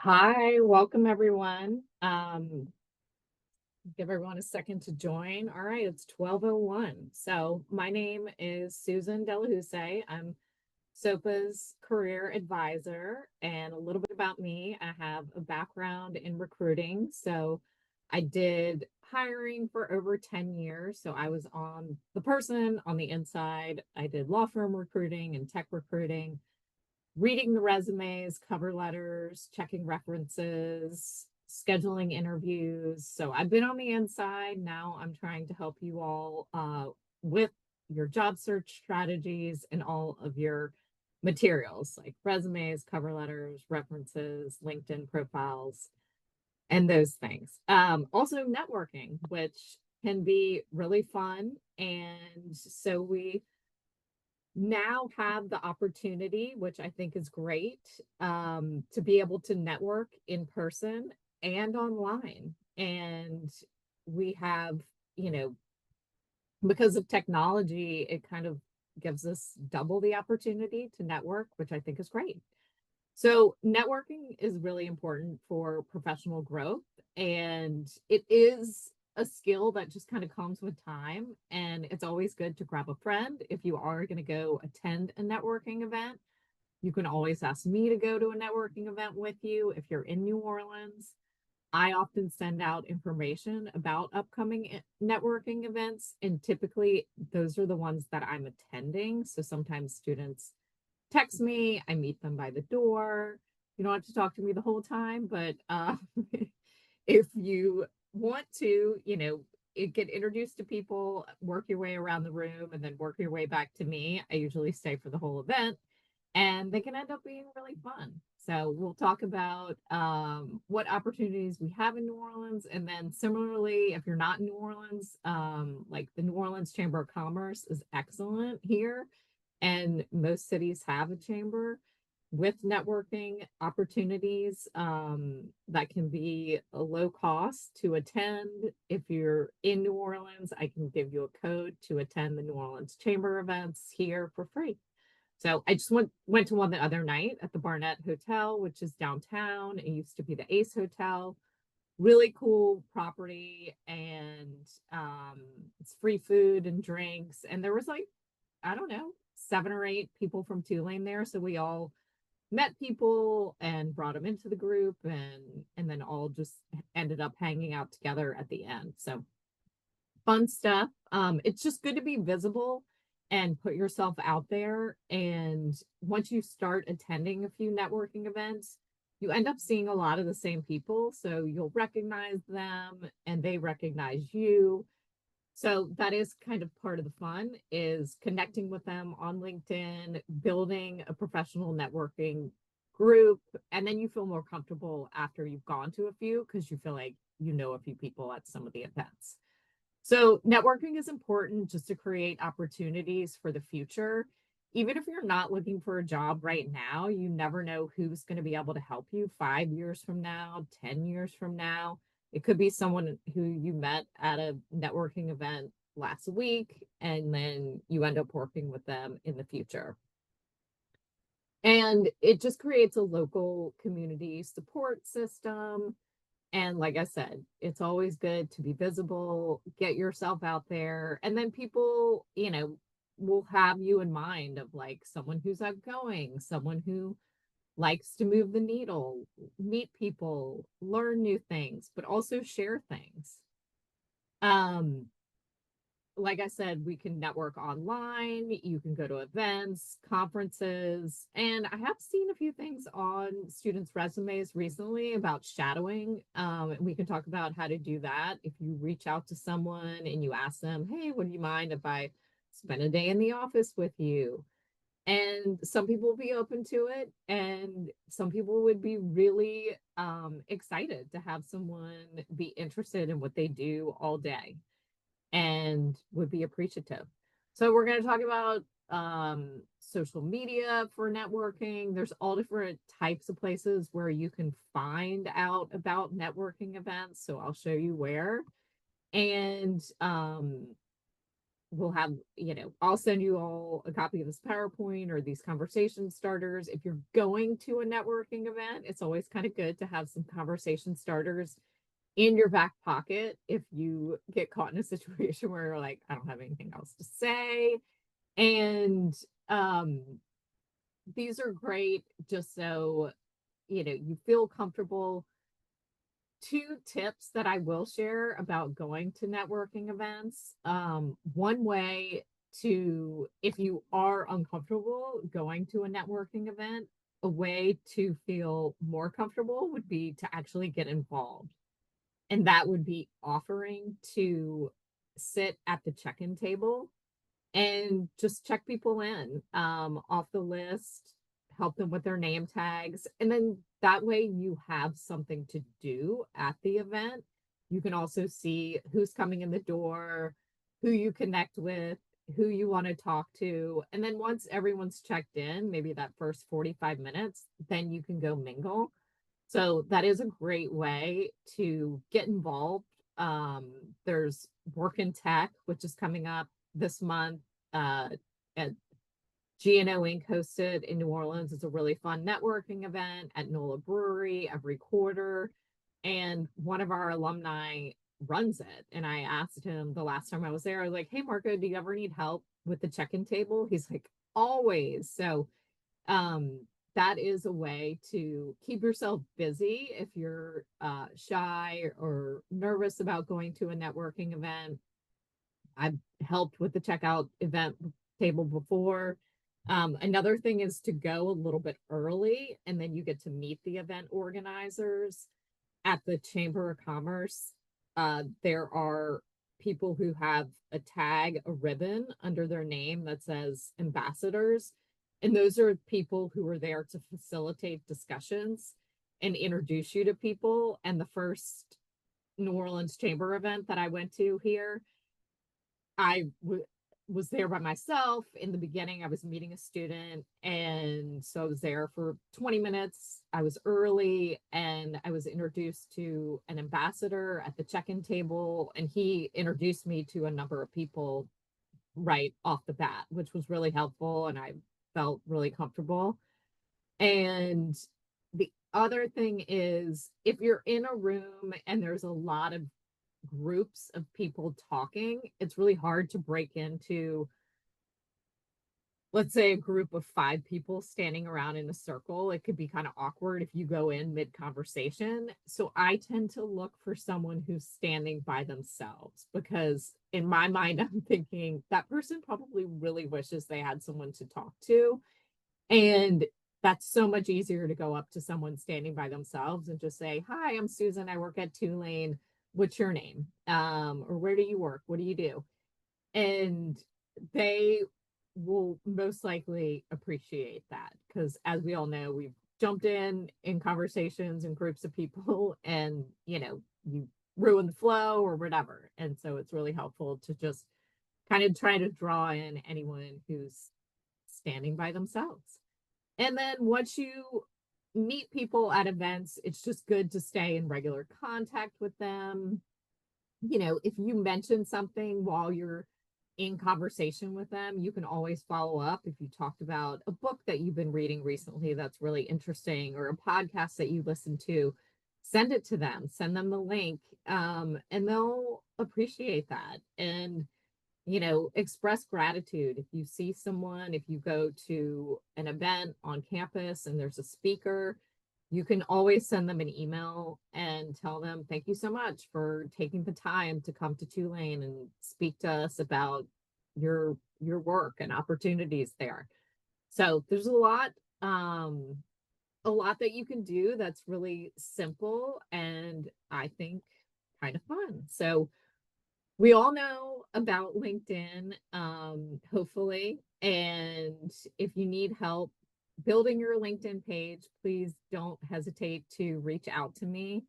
Hi, welcome everyone. Give everyone a second to join. All right, it's 12:01. So my name is Susan Houssaye. I'm SoPA's career advisor, and a little bit about me. I have a background in recruiting. So I did hiring for over 10 years. So I was on the person on the inside. I did law firm recruiting and tech recruiting, reading the resumes, cover letters, checking references, scheduling interviews. So I've been on the inside. Now I'm trying to help you all with your job search strategies and all of your materials like resumes, cover letters, references, LinkedIn profiles, and those things. Also, networking, which can be really fun. And so we now have the opportunity, which I think is great, to be able to network in person and online. And we have, you know, because of technology, it kind of gives us double the opportunity to network, which I think is great. So, networking is really important for professional growth, and it is a skill that just kind of comes with time. And it's always good to grab a friend. If you are going to go attend a networking event, you can always ask me to go to a networking event with you if you're in New Orleans. I often send out information about upcoming networking events, and typically those are the ones that I'm attending. So sometimes students text me, I meet them by the door. You don't have to talk to me the whole time, but if you want to, get introduced to people, work your way around the room, and then work your way back to me. I usually stay for the whole event, and they can end up being really fun. So we'll talk about what opportunities we have in New Orleans, and then similarly, if you're not in New Orleans, like the New Orleans Chamber of Commerce is excellent here, and most cities have a chamber with networking opportunities that can be a low cost to attend. If you're in New Orleans, I can give you a code to attend the New Orleans Chamber events here for free. So I just went to one the other night at the Barnett Hotel, which is downtown. It used to be the Ace Hotel. Really cool property, and it's free food and drinks. And there was like, I don't know, 7 or 8 people from Tulane there. So we all met people and brought them into the group, and then all just ended up hanging out together at the end. So fun stuff. It's just good to be visible and put yourself out there. And once you start attending a few networking events, you end up seeing a lot of the same people. So you'll recognize them and they recognize you. So that is kind of part of the fun, is connecting with them on LinkedIn, building a professional networking group, and then you feel more comfortable after you've gone to a few because you feel like you know a few people at some of the events. So networking is important just to create opportunities for the future. Even if you're not looking for a job right now, you never know who's going to be able to help you 5 years from now, 10 years from now. It could be someone who you met at a networking event last week, and then you end up working with them in the future. And it just creates a local community support system. And like I said, it's always good to be visible, get yourself out there, and then people, will have you in mind of like someone who's outgoing, someone who likes to move the needle, meet people, learn new things, but also share things. Um, like I said, we can network online. You can go to events, conferences, and I have seen a few things on students' resumes recently about shadowing. And we can talk about how to do that. If you reach out to someone and you ask them, "Hey, would you mind if I spend a day in the office with you?" And some people will be open to it, and some people would be really excited to have someone be interested in what they do all day and would be appreciative. So we're going to talk about social media for networking. There's all different types of places where you can find out about networking events. So I'll show you where. And we'll have, I'll send you all a copy of this PowerPoint or these conversation starters. If you're going to a networking event, it's always kind of good to have some conversation starters in your back pocket if you get caught in a situation where you're like, I don't have anything else to say. And um, these are great just so, you feel comfortable. Two tips that I will share about going to networking events. One way to, if you are uncomfortable going to a networking event, a way to feel more comfortable would be to actually get involved. And that would be offering to sit at the check-in table and just check people in off the list, help them with their name tags. And then that way you have something to do at the event. You can also see who's coming in the door, who you connect with, who you want to talk to. And then once everyone's checked in, maybe that first 45 minutes, then you can go mingle. So that is a great way to get involved. There's Work in Tech, which is coming up this month uh, at GNO Inc. hosted in New Orleans. It's a really fun networking event at NOLA Brewery every quarter. And one of our alumni runs it. And I asked him the last time I was there, I was like, hey, Marco, do you ever need help with the check-in table? He's like, always. So um, that is a way to keep yourself busy if you're shy or nervous about going to a networking event. I've helped with the checkout event table before. Another thing is to go a little bit early, and then you get to meet the event organizers at the Chamber of Commerce. There are people who have a tag, a ribbon under their name that says ambassadors. And those are people who are there to facilitate discussions and introduce you to people. And the first New Orleans Chamber event that I went to here, was there by myself. In the beginning, I was meeting a student, and so I was there for 20 minutes. I was early, and I was introduced to an ambassador at the check-in table, and he introduced me to a number of people right off the bat, which was really helpful, and I felt really comfortable. And the other thing is, if you're in a room and there's a lot of groups of people talking, it's really hard to break into, let's say, a group of 5 people standing around in a circle. It could be kind of awkward if you go in mid conversation. So I tend to look for someone who's standing by themselves, because in my mind, I'm thinking that person probably really wishes they had someone to talk to. And that's so much easier to go up to someone standing by themselves and just say, hi, I'm Susan. I work at Tulane. What's your name? Or where do you work? What do you do? And they will most likely appreciate that, because as we all know, we've jumped in conversations and groups of people, and you ruin the flow or whatever. And so it's really helpful to just kind of try to draw in anyone who's standing by themselves. And then once you meet people at events, it's just good to stay in regular contact with them. If you mention something while you're in conversation with them, you can always follow up. If you talked about a book that you've been reading recently that's really interesting, or a podcast that you listen to, send it to them, send them the link, and they'll appreciate that. And express gratitude. If you see someone, if you go to an event on campus and there's a speaker, you can always send them an email and tell them, thank you so much for taking the time to come to Tulane and speak to us about your work and opportunities there. So there's a lot that you can do that's really simple, and I think kind of fun. So we all know about LinkedIn, hopefully. And if you need help building your LinkedIn page, please don't hesitate to reach out to me.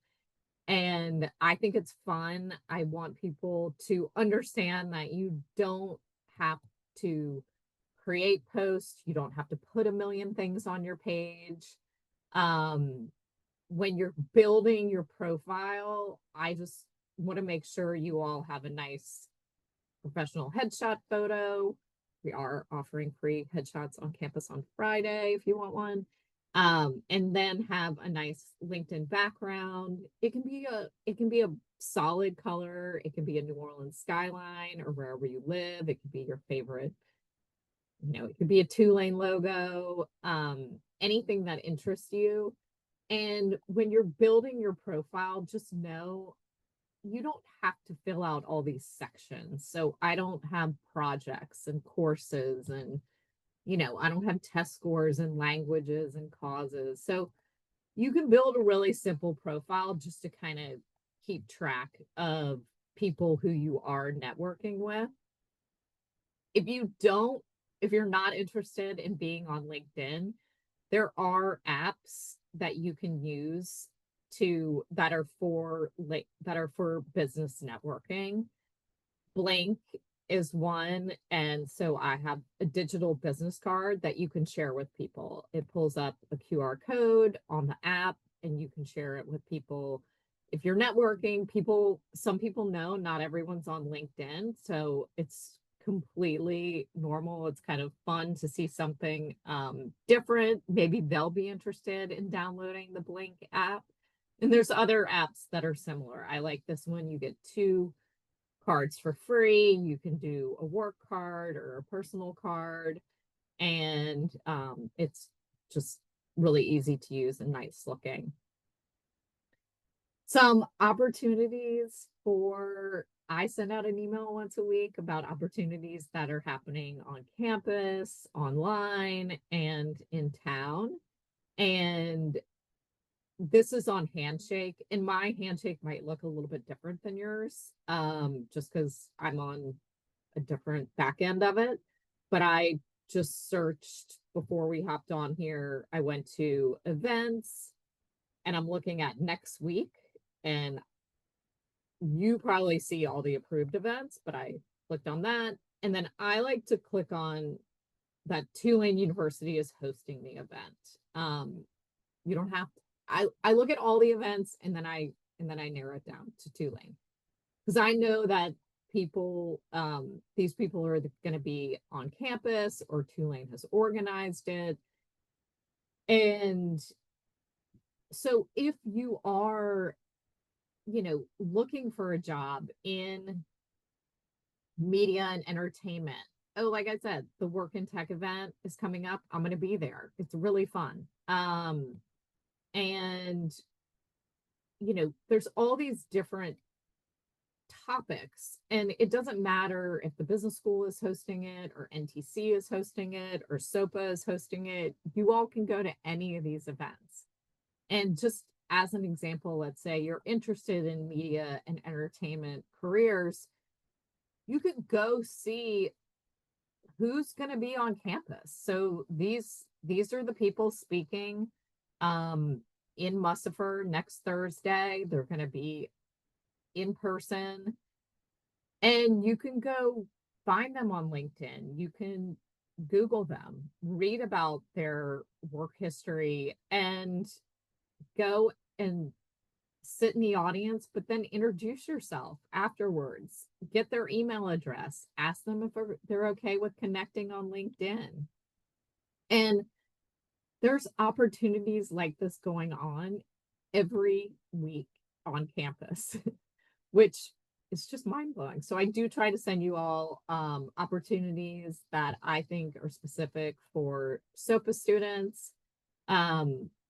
And I think it's fun. I want people to understand that you don't have to create posts, you don't have to put a million things on your page. Um, when you're building your profile, I just want to make sure you all have a nice professional headshot photo. We are offering free headshots on campus on Friday if you want one. And then have a nice LinkedIn background. It can be a solid color. It can be a New Orleans skyline or wherever you live. It could be your favorite, it could be a Tulane logo, anything that interests you. And when you're building your profile, just know you don't have to fill out all these sections. So I don't have projects and courses and, I don't have test scores and languages and causes. So you can build a really simple profile just to kind of keep track of people who you are networking with. If you don't, if you're not interested in being on LinkedIn, there are apps that you can use that are for business networking. Blank is one, and so I have a digital business card that you can share with people. It pulls up a QR code on the app and you can share it with people. If you're networking, some people know not everyone's on LinkedIn, so it's completely normal. It's kind of fun to see something different. Maybe they'll be interested in downloading the Blink app. And there's other apps that are similar. I like this one. You get 2 cards for free. You can do a work card or a personal card. And it's just really easy to use and nice looking. Some opportunities I send out an email once a week about opportunities that are happening on campus, online, and in town. And this is on Handshake, and my Handshake might look a little bit different than yours, just because I'm on a different back end of it. But I just searched before we hopped on here. I went to events, and I'm looking at next week, and you probably see all the approved events, but I clicked on that. And then I like to click on that Tulane University is hosting the event. You don't have to, I look at all the events and then I narrow it down to Tulane. Because I know that these people are going to be on campus or Tulane has organized it. And so if you are looking for a job in media and entertainment. Oh, like I said, the Work in Tech event is coming up. I'm going to be there. It's really fun. And there's all these different topics, and it doesn't matter if the business school is hosting it or NTC is hosting it or SoPA is hosting it. You all can go to any of these events. And just as an example, let's say you're interested in media and entertainment careers, you could go see who's going to be on campus. So these are the people speaking in Mussafer next Thursday. They're going to be in person, and you can go find them on LinkedIn. You can Google them, read about their work history, and go and sit in the audience, but then introduce yourself afterwards. Get their email address. Ask them if they're okay with connecting on LinkedIn. And there's opportunities like this going on every week on campus, which is just mind-blowing. So I do try to send you all opportunities that I think are specific for SoPA students.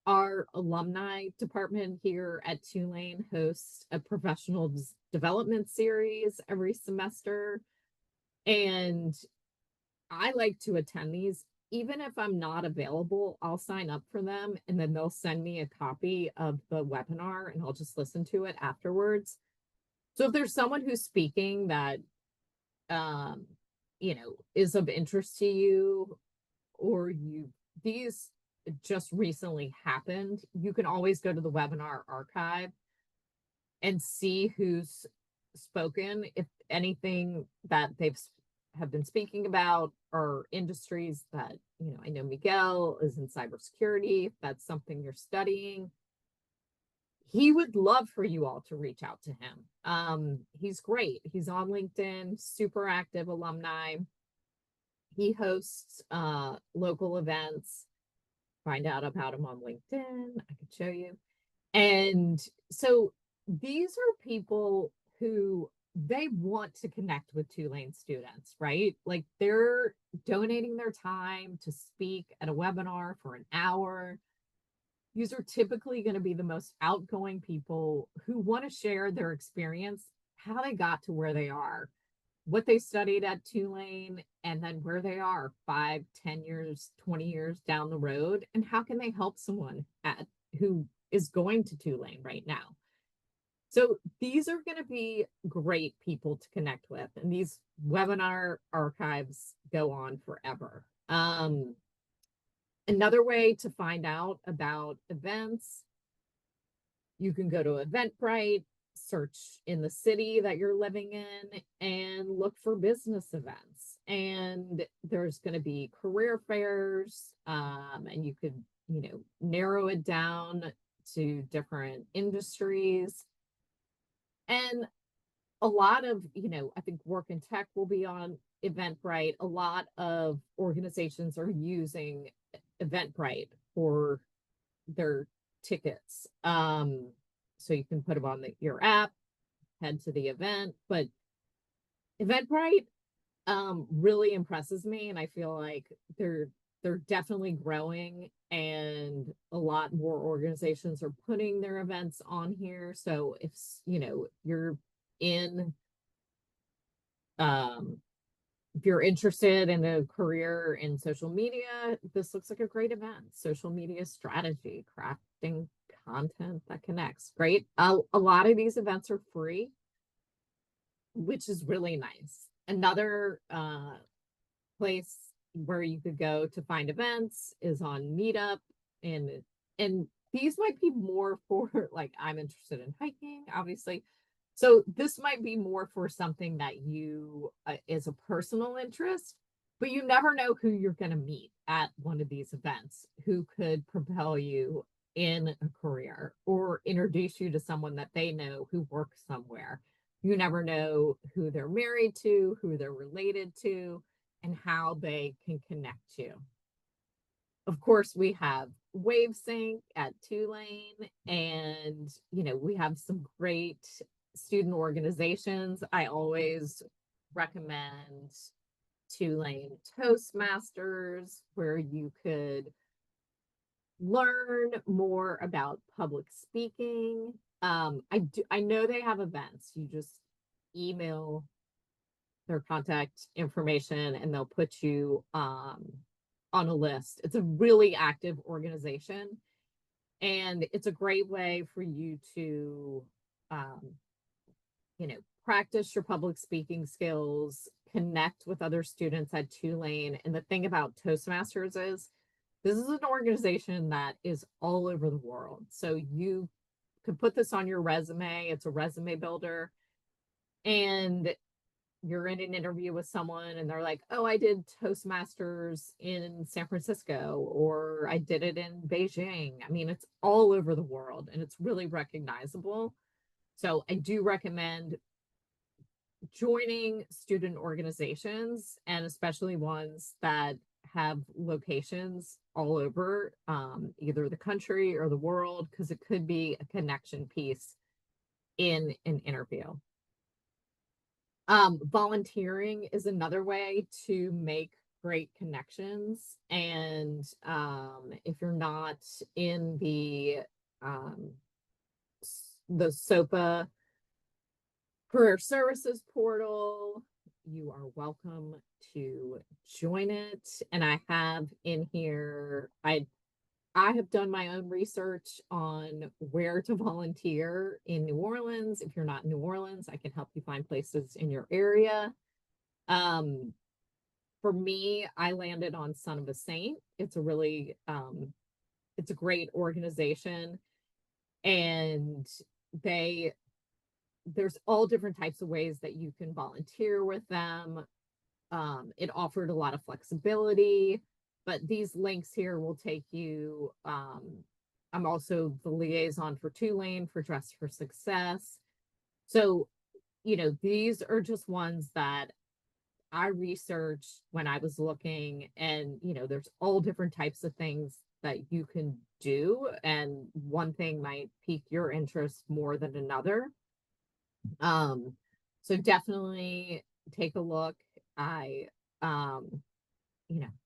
Our alumni department here at Tulane hosts a professional development series every semester. And I like to attend these. Even if I'm not available, I'll sign up for them, and then they'll send me a copy of the webinar and I'll just listen to it afterwards. So if there's someone who's speaking that, is of interest to you, or these just recently happened, you can always go to the webinar archive and see who's spoken. If anything that have been speaking about are industries that, I know Miguel is in cybersecurity. If that's something you're studying, he would love for you all to reach out to him. He's great. He's on LinkedIn, super active alumni. He hosts local events. Find out about him on LinkedIn. I could show you. And so these are people who they want to connect with Tulane students, right? Like they're donating their time to speak at a webinar for an hour. These are typically going to be the most outgoing people who want to share their experience, how they got to where they are, what they studied at Tulane, and then where they are 5, 10 years, 20 years down the road, and how can they help someone who is going to Tulane right now. So these are going to be great people to connect with, and these webinar archives go on forever. Another way to find out about events, you can go to Eventbrite, search in the city that you're living in, and look for business events. And there's going to be career fairs, and you could, narrow it down to different industries. And a lot of, I think Work and Tech will be on Eventbrite. A lot of organizations are using Eventbrite for their tickets. So you can put them on your app, head to the event. But Eventbrite really impresses me, and I feel like they're definitely growing, and a lot more organizations are putting their events on here. So if you're in if you're interested in a career in social media, this looks like a great event. Social media strategy, crafting content that connects. Great. A lot of these events are free, which is really nice. Another place where you could go to find events is on Meetup, and these might be more for like, I'm interested in hiking, obviously. So this might be more for something that you is a personal interest, but you never know who you're going to meet at one of these events who could propel you in a career or introduce you to someone that they know who works somewhere. You never know who they're married to, who they're related to, and how they can connect you. Of course, we have WaveSync at Tulane, and we have some great student organizations. I always recommend Tulane Toastmasters, where you could learn more about public speaking. I know they have events. You just email their contact information and they'll put you on a list. It's a really active organization, and it's a great way for you to practice your public speaking skills, connect with other students at Tulane. And the thing about Toastmasters is this is an organization that is all over the world. So you could put this on your resume. It's a resume builder. And you're in an interview with someone and they're like, oh, I did Toastmasters in San Francisco, or I did it in Beijing. I mean, it's all over the world and it's really recognizable. So I do recommend joining student organizations, and especially ones that have locations all over either the country or the world, because it could be a connection piece in an interview. Volunteering is another way to make great connections. And if you're not in the SoPA Career Services portal, you are welcome to join it. And I have in here, I have done my own research on where to volunteer in New Orleans. If you're not in New Orleans, I can help you find places in your area. For me, I landed on Son of a Saint. It's a really, it's a great organization, and there's all different types of ways that you can volunteer with them. It offered a lot of flexibility, but these links here will take you I'm also the liaison for Tulane for Dress for Success. So, these are just ones that I researched when I was looking, and there's all different types of things that you can do, and one thing might pique your interest more than another. Um, so definitely take a look. I,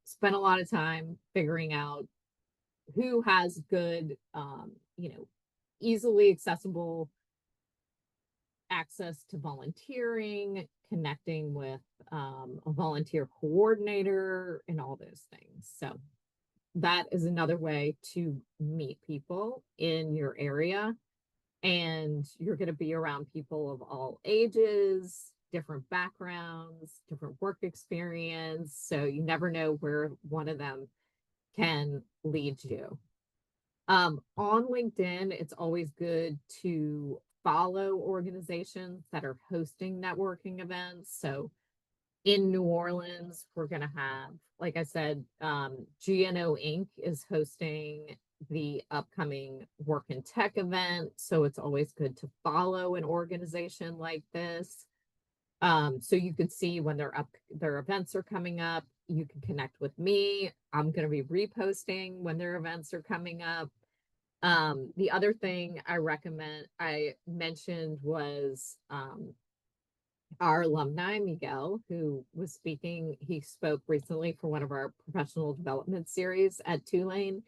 spent a lot of time figuring out who has good, easily accessible access to volunteering, connecting with a volunteer coordinator, and all those things. So that is another way to meet people in your area. And you're going to be around people of all ages, different backgrounds, different work experience. So you never know where one of them can lead you. On LinkedIn, it's always good to follow organizations that are hosting networking events. So in New Orleans, we're going to have, like I said, GNO Inc. is hosting the upcoming Work in Tech event. So it's always good to follow an organization like this. So you can see when their events are coming up. You can connect with me. I'm going to be reposting when their events are coming up. The other thing I mentioned was our alumni, Miguel, who was speaking. He spoke recently for one of our professional development series at Tulane.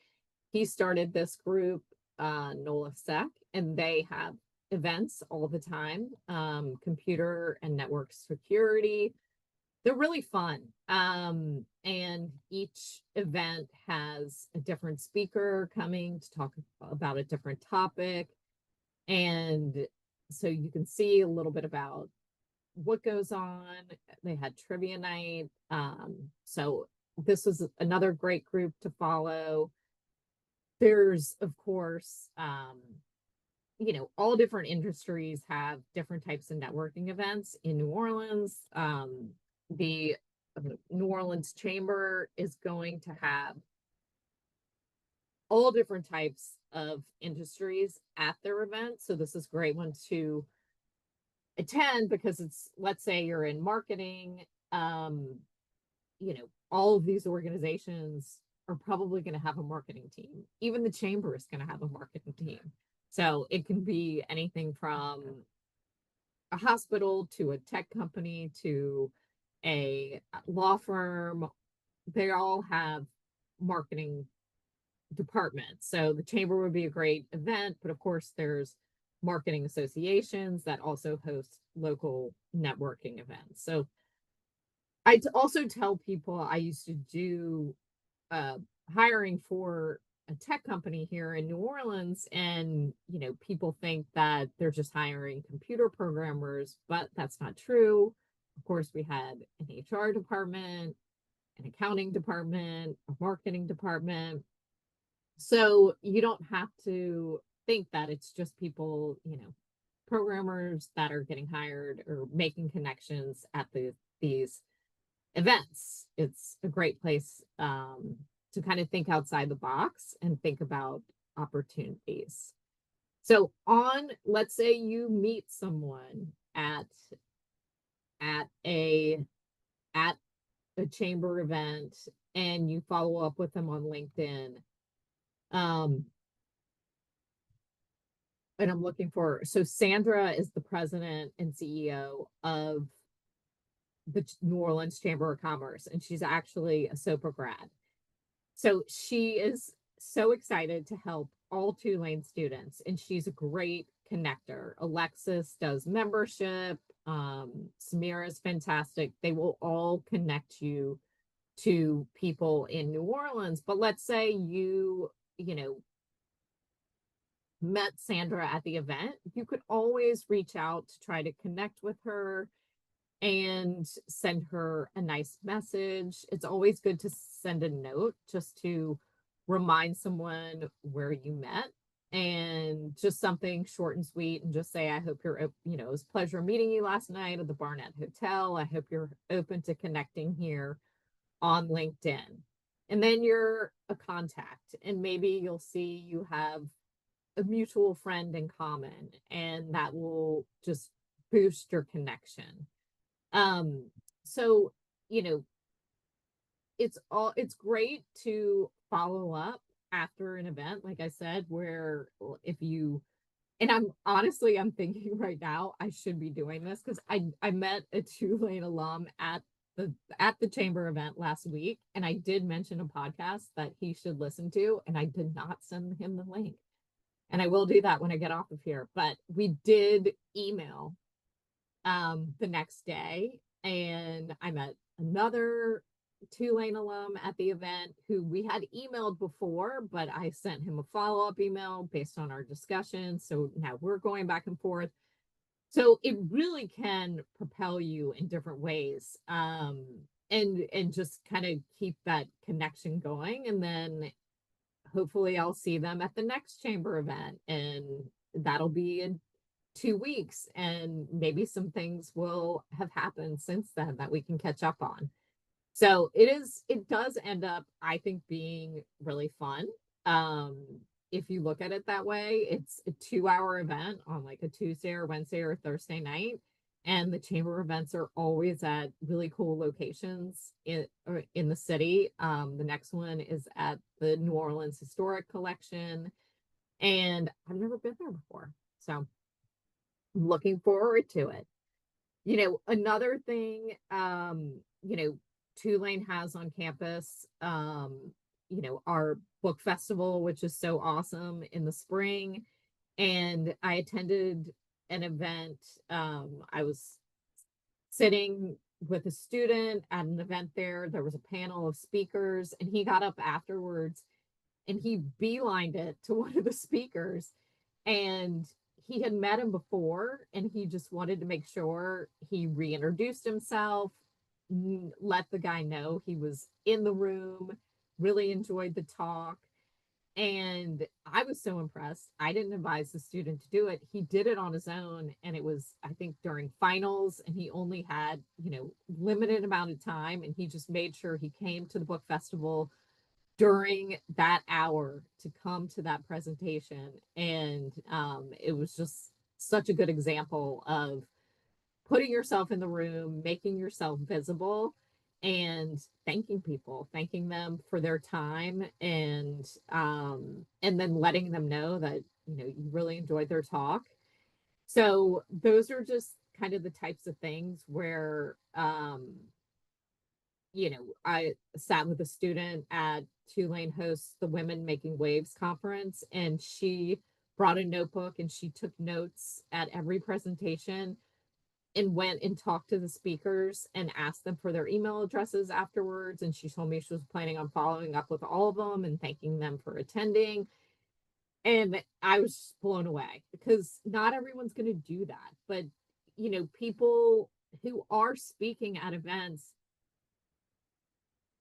He started this group, NOLA-SEC, and they have events all the time, computer and network security. They're really fun. And each event has a different speaker coming to talk about a different topic. And so you can see a little bit about what goes on. They had trivia night. So this was another great group to follow. There's, of course, all different industries have different types of networking events in New Orleans. The New Orleans Chamber is going to have all different types of industries at their event. So this is a great one to attend because it's, let's say you're in marketing, all of these organizations are probably going to have a marketing team. Even the chamber is going to have a marketing team. So it can be anything from a hospital to a tech company to a law firm. They all have marketing departments. So the chamber would be a great event, but of course there's marketing associations that also host local networking events. So I also tell people I used to do hiring for a tech company here in New Orleans, and people think that they're just hiring computer programmers, but that's not true. Of course, we had an HR department, an accounting department, a marketing department. So you don't have to think that it's just people, programmers that are getting hired or making connections at these events. It's a great place to kind of think outside the box and think about opportunities. So let's say you meet someone at a chamber event and you follow up with them on LinkedIn. And I'm looking so Sandra is the president and CEO of the New Orleans Chamber of Commerce, and she's actually a SoPA grad. So she is so excited to help all Tulane students, and she's a great connector. Alexis does membership. Samira is fantastic. They will all connect you to people in New Orleans. But let's say you met Sandra at the event, you could always reach out to try to connect with her and send her a nice message. It's always good to send a note just to remind someone where you met, and just something short and sweet, and just say, I hope you're, it was a pleasure meeting you last night at the Barnett Hotel. I hope you're open to connecting here on LinkedIn. And then you're a contact, and maybe you'll see you have a mutual friend in common, and that will just boost your connection. Um, so, you know, it's great to follow up after an event, like I said, where if you and I'm thinking right now I should be doing this because I met a Tulane alum at the chamber event last week, and I did mention a podcast that he should listen to, and I did not send him the link. And I will do that when I get off of here. But we did email the next day, and I met another Tulane alum at the event who we had emailed before, but I sent him a follow-up email based on our discussion. So now we're going back and forth. So it really can propel you in different ways. And just kind of keep that connection going. And then hopefully I'll see them at the next chamber event, and that'll be in 2 weeks, and maybe some things will have happened since then that we can catch up on. So it does end up, I think, being really fun. Um, if you look at it that way, it's a 2 hour event on like a Tuesday or Wednesday or Thursday night. And the chamber events are always at really cool locations in the city. The next one is at the New Orleans Historic Collection, and I've never been there before. So I'm looking forward to it. Another thing, Tulane has on campus, our book festival, which is so awesome in the spring. And I attended an event. I was sitting with a student at an event there. There was a panel of speakers, and he got up afterwards and he beelined it to one of the speakers. And he had met him before, and he just wanted to make sure he reintroduced himself, let the guy know he was in the room, really enjoyed the talk. And I was so impressed. I didn't advise the student to do it. He did it on his own. And it was, I think, during finals, and he only had, limited amount of time. And he just made sure he came to the book festival during that hour to come to that presentation. And it was just such a good example of putting yourself in the room, making yourself visible, and thanking them for their time, and then letting them know that you really enjoyed their talk. So those are just kind of the types of things where I sat with a student at Tulane hosts the Women Making Waves conference, and she brought a notebook and she took notes at every presentation and went and talked to the speakers and asked them for their email addresses afterwards. And she told me she was planning on following up with all of them and thanking them for attending. And I was just blown away because not everyone's going to do that. But, people who are speaking at events,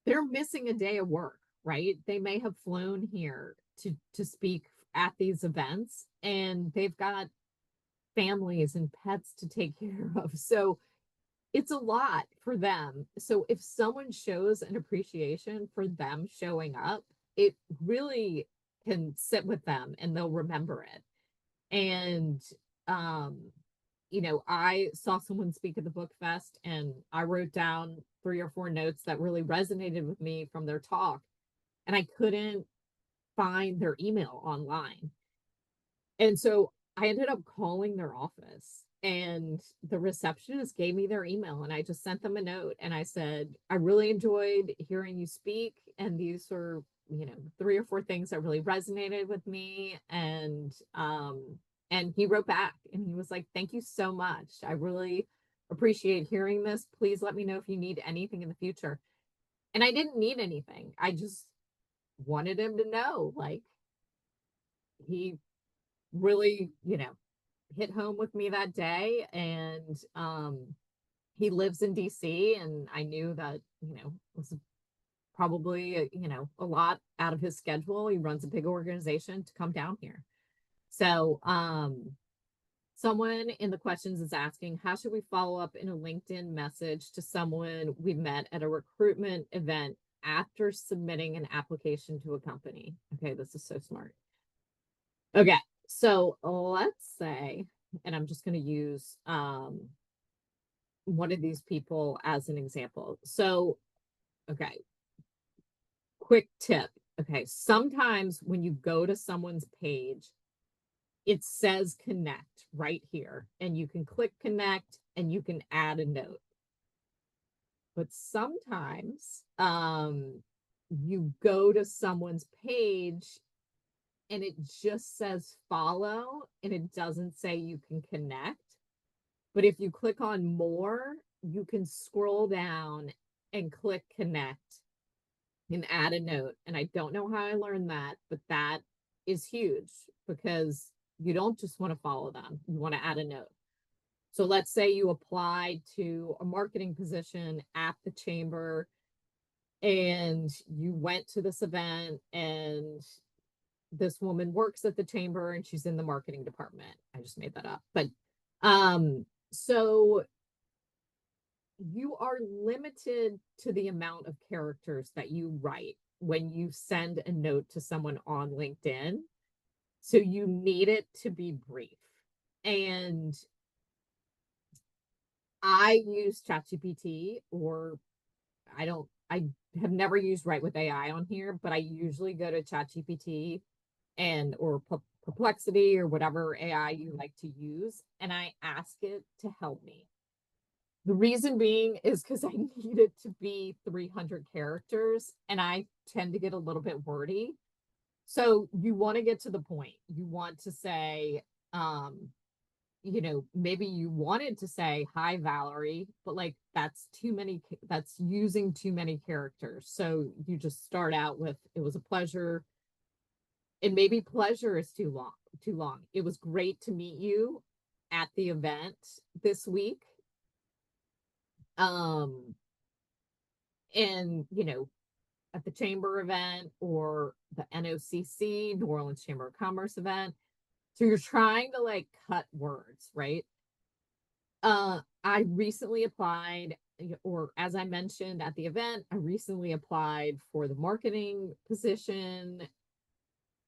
they're missing a day of work, right? They may have flown here to speak at these events, and they've got families and pets to take care of. So it's a lot for them. So if someone shows an appreciation for them showing up, it really can sit with them and they'll remember it. And I saw someone speak at the book fest, and I wrote down 3 or 4 notes that really resonated with me from their talk, and I couldn't find their email online. And so I ended up calling their office, and the receptionist gave me their email, and I just sent them a note and I said, I really enjoyed hearing you speak, and these are 3 or 4 things that really resonated with me. And he wrote back and he was like, thank you so much. I really appreciate hearing this. Please let me know if you need anything in the future. And I didn't need anything. I just wanted him to know, like, he really, hit home with me that day. And he lives in DC, and I knew that, it was probably, a lot out of his schedule. He runs a big organization to come down here. So someone in the questions is asking, how should we follow up in a LinkedIn message to someone we met at a recruitment event after submitting an application to a company. Okay, this is so smart. Okay, so let's say, and I'm just going to use one of these people as an example. So, okay, quick tip. Okay, sometimes when you go to someone's page, it says connect right here, and you can click connect and you can add a note. But sometimes you go to someone's page and it just says follow and it doesn't say you can connect. But if you click on more, you can scroll down and click connect and add a note. And I don't know how I learned that, but that is huge because you don't just want to follow them, you want to add a note. So let's say you applied to a marketing position at the chamber and you went to this event, and this woman works at the chamber and she's in the marketing department. I just made that up. But so you are limited to the amount of characters that you write when you send a note to someone on LinkedIn. So you need it to be brief. And I use ChatGPT, or I have never used Write with AI on here, but I usually go to ChatGPT and or Perplexity or whatever AI you like to use, and I ask it to help me. The reason being is because I need it to be 300 characters, and I tend to get a little bit wordy. So you want to get to the point. You want to say, maybe you wanted to say, hi, Valerie, but like that's too many, that's using too many characters. So you just start out with, it was a pleasure. And maybe pleasure is too long. It was great to meet you at the event this week. And at the chamber event or the NOCC, New Orleans Chamber of Commerce event. So you're trying to like cut words, right? I recently applied, or as I mentioned at the event, I recently applied for the marketing position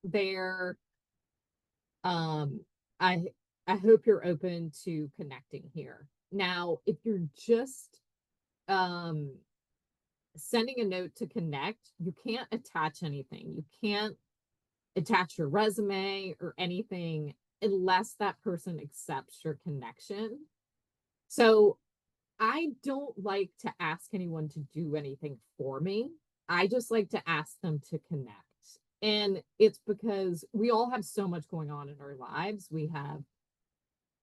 there. I I hope you're open to connecting here. Now, if you're just sending a note to connect, you can't attach anything. You can't attach your resume or anything unless that person accepts your connection. So I don't like to ask anyone to do anything for me. I just like to ask them to connect. And it's because we all have so much going on in our lives. We have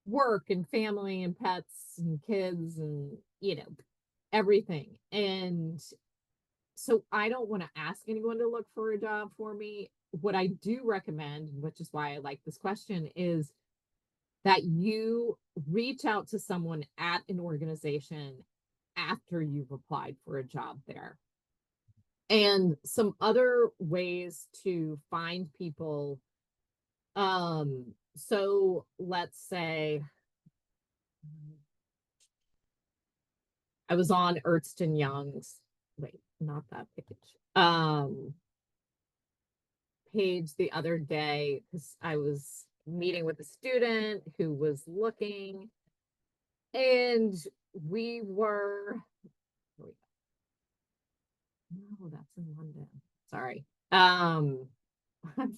work and family and pets and kids and, everything. And so I don't want to ask anyone to look for a job for me. What I do recommend, which is why I like this question, is that you reach out to someone at an organization after you've applied for a job there. And some other ways to find people. So let's say I was on Ernst and Young's, wait, not that page the other day because I was meeting with a student who was looking, and we were, no, that's in London. Sorry. I'm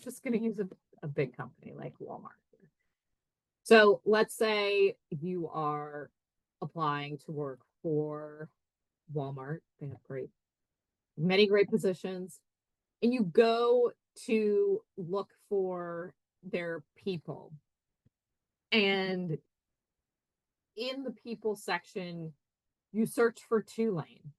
just going to use a big company like Walmart. So let's say you are applying to work for Walmart. They have many great positions, and you go to look for their people. And in the people section, you search for Tulane.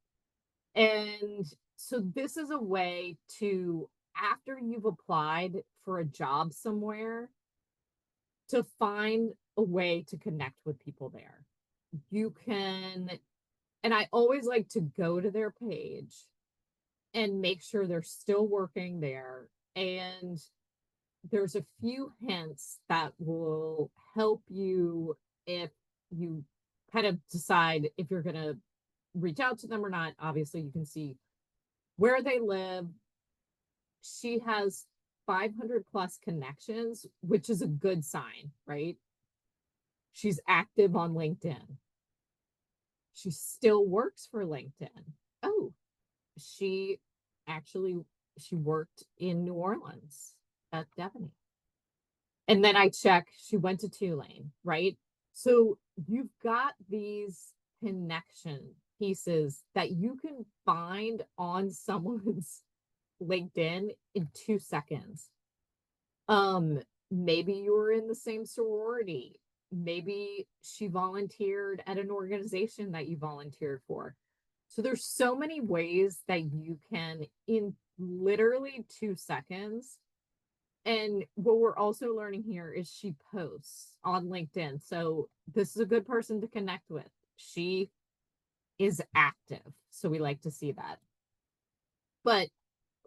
And so this is a way to, after you've applied for a job somewhere, to find a way to connect with people there. You can, and I always like to go to their page and make sure they're still working there. And there's a few hints that will help you if you kind of decide if you're going to reach out to them or not. Obviously, you can see where they live. She has 500 plus connections, which is a good sign, right? She's active on LinkedIn. She still works for LinkedIn. Oh, she actually she worked in New Orleans at Devaney. And then I check, she went to Tulane, right? So you've got these connection pieces that you can find on someone's LinkedIn in 2 seconds. Um, Maybe you were in the same sorority. Maybe she volunteered at an organization that you volunteered for. So there's so many ways that you can, in literally 2 seconds. And what we're also learning here is she posts on LinkedIn. So this is a good person to connect with. She is active. So we like to see that. But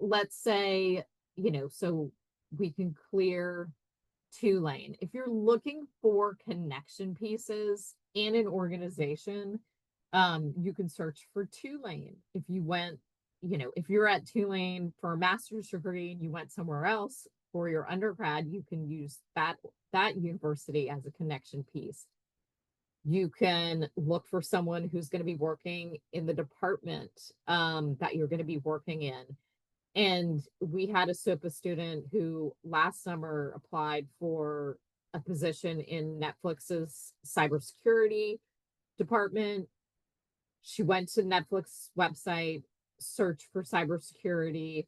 let's say, so we can clear Tulane. If you're looking for connection pieces in an organization, you can search for Tulane. If you went, if you're at Tulane for a master's degree and you went somewhere else for your undergrad, you can use that university as a connection piece. You can look for someone who's going to be working in the department that you're going to be working in. And we had a SoPA student who last summer applied for a position in Netflix's cybersecurity department. She went to Netflix website, searched for cybersecurity,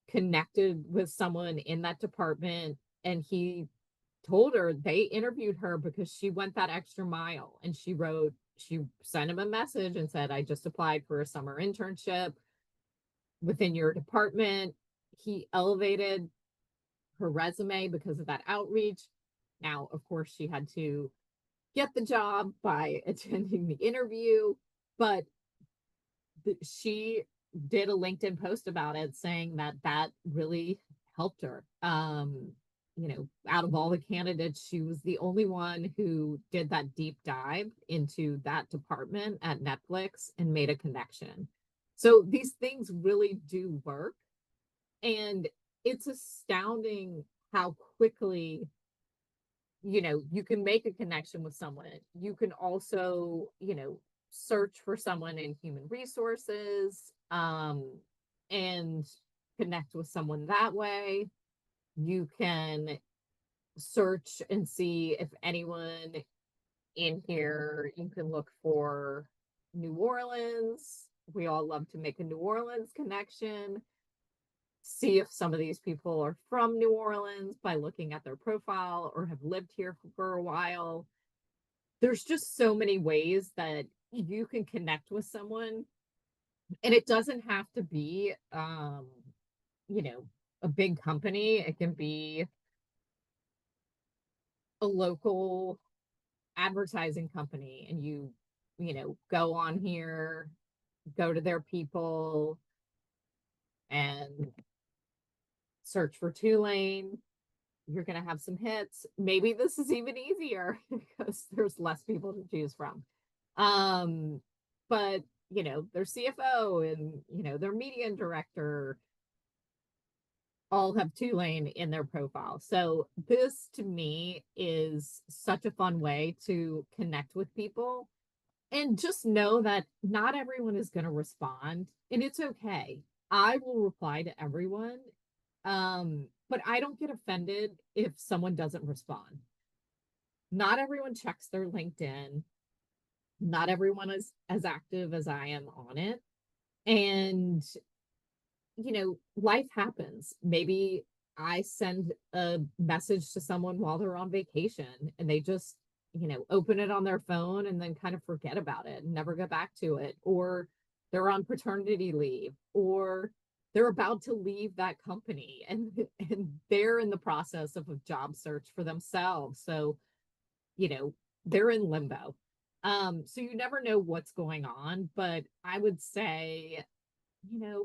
connected with someone in that department, and he told her they interviewed her because she went that extra mile. And she sent him a message and said, I just applied for a summer internship within your department. He elevated her resume because of that outreach. Now, of course, she had to get the job by attending the interview, but she did a LinkedIn post about it saying that really helped her. Out of all the candidates, she was the only one who did that deep dive into that department at Netflix and made a connection. So these things really do work. And it's astounding how quickly, you can make a connection with someone. You can also, search for someone in human resources, and connect with someone that way. You can search and see if anyone in here, you can look for New Orleans. We all love to make a New Orleans connection. See if some of these people are from New Orleans by looking at their profile or have lived here for a while. There's just so many ways that you can connect with someone. And it doesn't have to be, a big company. It can be a local advertising company, and go on here, go to their people and search for Tulane. You're going to have some hits. Maybe this is even easier because there's less people to choose from. But their CFO and their media director all have Tulane in their profile. So this to me is such a fun way to connect with people. And just know that not everyone is going to respond, and it's okay. I will reply to everyone. But I don't get offended if someone doesn't respond. Not everyone checks their LinkedIn. Not everyone is as active as I am on it. And, life happens. Maybe I send a message to someone while they're on vacation and they just, open it on their phone and then kind of forget about it and never go back to it. Or they're on paternity leave, or they're about to leave that company and they're in the process of a job search for themselves. So, they're in limbo. So you never know what's going on, but I would say,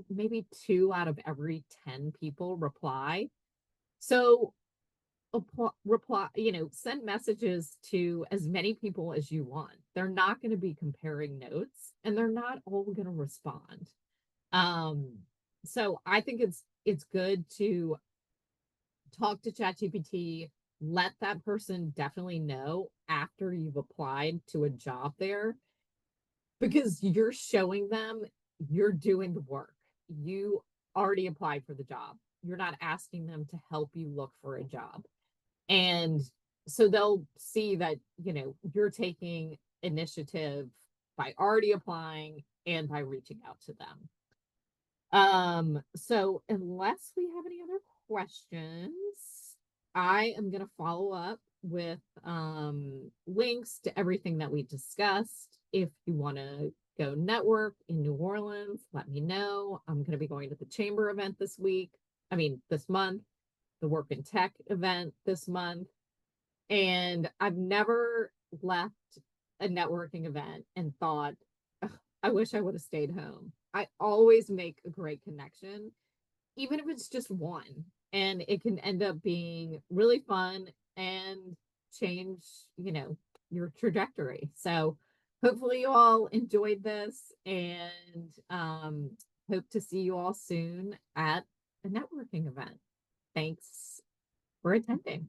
maybe 2 out of every 10 people reply. So reply, send messages to as many people as you want. They're not going to be comparing notes and they're not all going to respond. So I think it's good to talk to ChatGPT, let that person definitely know after you've applied to a job there, because you're showing them you're doing the work. You already applied for the job. You're not asking them to help you look for a job. And so they'll see that, you're taking initiative by already applying and by reaching out to them. So unless we have any other questions, I am going to follow up with links to everything that we discussed. If you want to go network in New Orleans, let me know. I'm going to be going to the chamber event this month, the work in tech event this month. And I've never left a networking event and thought, I wish I would have stayed home. I always make a great connection, even if it's just one. And it can end up being really fun and change, your trajectory. So hopefully you all enjoyed this, and hope to see you all soon at a networking event. Thanks for attending.